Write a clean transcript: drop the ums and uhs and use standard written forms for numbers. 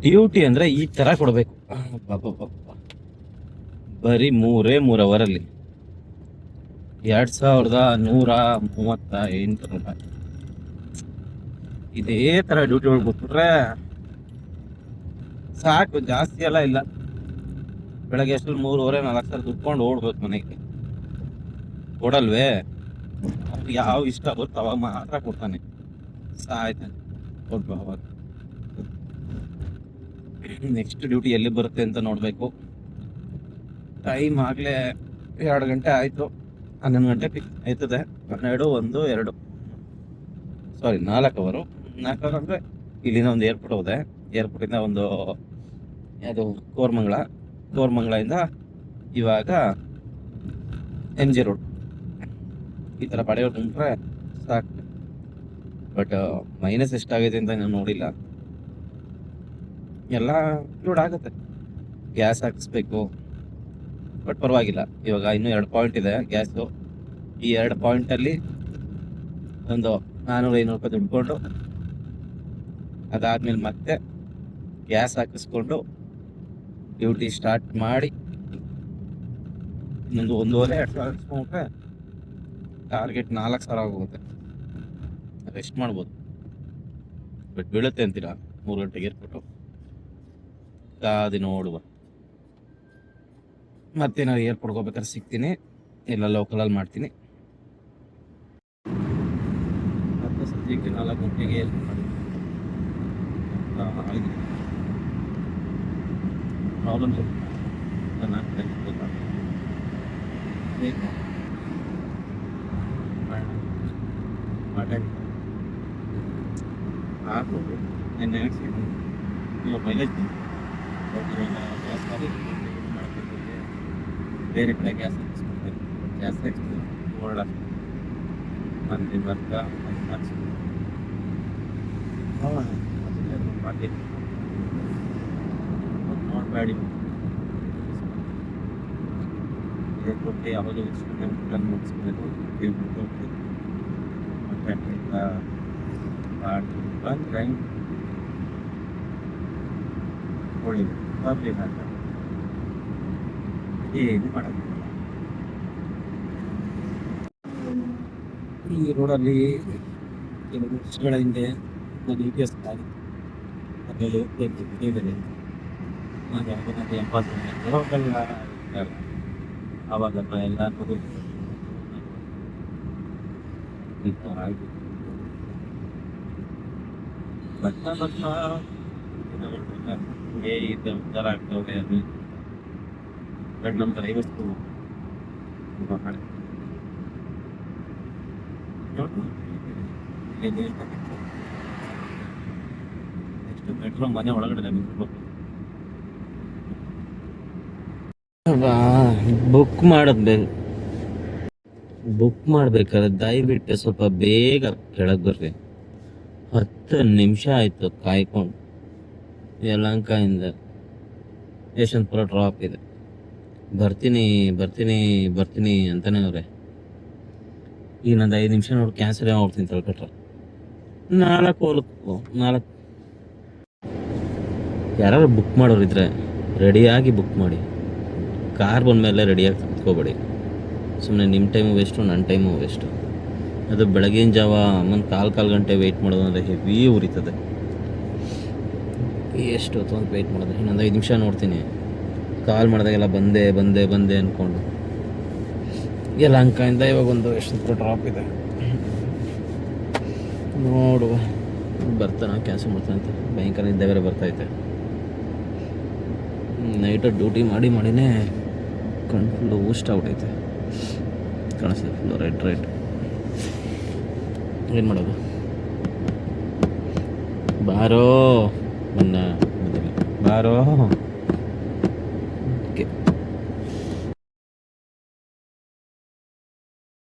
Duty ಅಂದರೆ ಈ ಥರ ಕೊಡಬೇಕು. ಬರೀ 3 ಅವರಲ್ಲಿ 2138 ರೂಪಾಯಿ. ಇದೇ ಥರ ಡ್ಯೂಟಿಗಳು ಕೊಟ್ಬಿಟ್ರೆ ಸಾಕು, ಜಾಸ್ತಿ ಎಲ್ಲ ಇಲ್ಲ. ಬೆಳಗ್ಗೆ ಎಷ್ಟು 3,500-4,000 ದುಡ್ಕೊಂಡು ಓಡ್ಬೇಕು ಮನೆಗೆ. ಕೊಡಲ್ವೇ? ಯಾವ ಇಷ್ಟ ಬರುತ್ತೆ ಅವಾಗ ಮಾತ್ರ ಕೊಡ್ತಾನೆ. ಸಾಯ್ತಾನೆ ಕೊಟ್ಟು. ಅವಾಗ ನೆಕ್ಸ್ಟ್ ಡ್ಯೂಟಿ ಎಲ್ಲಿ ಬರುತ್ತೆ ಅಂತ ನೋಡಬೇಕು. ಟೈಮ್ ಆಗಲೇ 2 ಗಂಟೆ ಆಯಿತು. 11 ಗಂಟೆ ಆಯ್ತದೆ. 12, 1, 2 ಸಾರಿ 4 ಅವರು. 4 ಅವರು ಅಂದರೆ ಇಲ್ಲಿಂದ ಒಂದು ಏರ್ಪೋರ್ಟ್ ಹೋದೆ. ಏರ್ಪೋರ್ಟಿಂದ ಒಂದು ಅದು ಕೋರ್ಮಂಗ್ಳದಿಂದ ಇವಾಗ MG ರೋಡ್ ಈ ಥರ ಪಡೆಯೋದು ನಿಂತ್ರೆ ಸಾಕು. ಬಟ್ ಮೈನಸ್ ಎಷ್ಟಾಗೈತೆ ಅಂತ ನಾನು ನೋಡಿಲ್ಲ. ಎಲ್ಲ ಇನ್ಕ್ಲೂಡ್ ಆಗುತ್ತೆ. ಗ್ಯಾಸ್ ಹಾಕಿಸ್ಬೇಕು, ಬಟ್ ಪರವಾಗಿಲ್ಲ. ಇವಾಗ ಇನ್ನೂ 2 ಪಾಯಿಂಟ್ ಇದೆ ಗ್ಯಾಸು. ಈ 2 ಪಾಯಿಂಟಲ್ಲಿ ಒಂದು 400-500 ರೂಪಾಯಿ ದುಡ್ಕೊಂಡು ಅದಾದ್ಮೇಲೆ ಮತ್ತೆ ಗ್ಯಾಸ್ ಹಾಕಿಸ್ಕೊಂಡು ಡ್ಯೂಟಿ ಸ್ಟಾರ್ಟ್ ಮಾಡಿ ಇನ್ನೊಂದು 1,500-2,000 ಹಾಕಿಸ್ಕೊಂಡ್ರೆ ಟಾರ್ಗೆಟ್ 4,000 ಆಗೋಗುತ್ತೆ. ರೆಸ್ಟ್ ಮಾಡ್ಬೋದು. ಬಟ್ ಬೀಳುತ್ತೆ ಅಂತೀರಾ 3 ಗಂಟೆಗೆ ಏರ್ಪೋರ್ಟು. ಕಾದಿ ನೋಡುವ. ಮತ್ತೆ ನಾವು ಏರ್ಪೋರ್ಟ್ಗೆ ಹೋಗ್ಬೇಕಾದ್ರೆ ಸಿಗ್ತೀನಿ, ಇಲ್ಲ ಲೋಕಲಲ್ಲಿ ಮಾಡ್ತೀನಿ. ಮತ್ತೆ ಸದ್ಯಕ್ಕೆ 4 ಗಂಟೆಗೆ ಏರ್ಪೋರ್ಟ್ ಮಾಡಿ ಪ್ರಾಬ್ಲಮ್ ಹಾಕೋದು ನಿನ್ನೆ ಮೈಲೇಜ್ ಬೇರೆ ಕಡೆ ಗ್ಯಾಸ್ ಹಾಕಿಸ್ಕೊಡ್ತಾರೆ. ಗ್ಯಾಸ್ ಹಾಕಿಸ್ತಾರೆ ಓಡ ಮಂದಿ ಬರ್ತ ನೋಡಬೇಡಿ. ಏರ್ಪೋರ್ಟ್ಗೆ ಯಾವಾಗಲೂ ಪ್ಲಾನ್ ಮುಗಿಸ್ಬೇಕು. ಬಂದರೆ ಹೊಡಿಬೇಕು. ಏನು ಮಾಡೋದು. ಈ ರೋಡಲ್ಲಿ ಕೆಲವು ವರ್ಷಗಳ ಹಿಂದೆ ಒಂದು UPS ಗಾಡಿ ಅದರಲ್ಲಿ ಹೋಗ್ತಿದ್ದೆ. ಆವಾಗ ಎಲ್ಲ ಬರ್ತಾ ಉದ್ದಾರ ಆಗ್ತವೆ. ಅದು ಬಟ್ ನಮ್ಮ ಡ್ರೈವರ್ಸ್ಗೂ ನೆಕ್ಸ್ಟ್ ಮೆಟ್ರೋ ಮನೆ ಒಳಗಡೆ ಬುಕ್ ಮಾಡ್ಬೇಕಾದ್ರೆ ದಯವಿಟ್ಟು ಸ್ವಲ್ಪ ಬೇಗ ಕೆಳಗೆ ಬರ್ರಿ. 10 ನಿಮಿಷ ಆಯಿತು ಕಾಯ್ಕೊಂಡು. ಯಲಹಂಕದಿಂದ ಯಶವಂತಪುರ ಡ್ರಾಪ್ ಇದೆ. ಬರ್ತೀನಿ ಅಂತಾನೆ ಅವ್ರೆ. ಈಗ ನಂದು 5 ನಿಮಿಷ ನೋಡಿ ಕ್ಯಾನ್ಸಲ್ ಹೋಗ್ತೀನಿ ತಳ್ಕೊಟ್ರೆ. 4 ಯಾರು ಬುಕ್ ಮಾಡೋರಿದ್ರೆ ರೆಡಿಯಾಗಿ ಬುಕ್ ಮಾಡಿ. ಕಾರ್ ಬಂದಮೇಲೆ ರೆಡಿಯಾಗಿ ಕುತ್ಕೋಬೇಡಿ. ಸುಮ್ಮನೆ ನಿಮ್ಮ ಟೈಮು ವೇಸ್ಟು, ನನ್ನ ಟೈಮು ವೇಸ್ಟು. ಅದು ಬೆಳಗಿನ ಜಾವ ಅಮ್ಮನ 4 ಗಂಟೆ ವೆಯ್ಟ್ ಮಾಡೋದು ಅಂದರೆ ಹೆವಿ ಉರಿತದೆ. ಎಷ್ಟು ಹೊತ್ತು ಅಂತ ವೆಯ್ಟ್ ಮಾಡೋದು. ಇನ್ನೊಂದು 5 ನಿಮಿಷ ನೋಡ್ತೀನಿ. ಕಾಲ್ ಮಾಡಿದಾಗೆಲ್ಲ ಬಂದೆ ಅಂದ್ಕೊಂಡು. ಯಲಹಂಕದಿಂದ ಇವಾಗ ಒಂದು ಎಷ್ಟು ಡ್ರಾಪ್ ಇದೆ ನೋಡುವ. ಬರ್ತಾನೆ ಕ್ಯಾನ್ಸಲ್ ಮಾಡ್ತಾನೆ ಅಂತ ಭಯಂಕರ ನಿದ್ದೆ ಬೇರೆ ಬರ್ತೈತೆ. ನೈಟು ಡ್ಯೂಟಿ ಮಾಡಿನೇ ಕಣ್ಣು ಫುಲ್ಲು ಊಷ್ಟ ಆಗ್ಬಿಟ್ಟೈತೆ. ಕಾಣಿಸ್ತದೆ ಫುಲ್ಲು ರೆಡ್. ಏನು ಮಾಡೋದು? ಬಾರೋ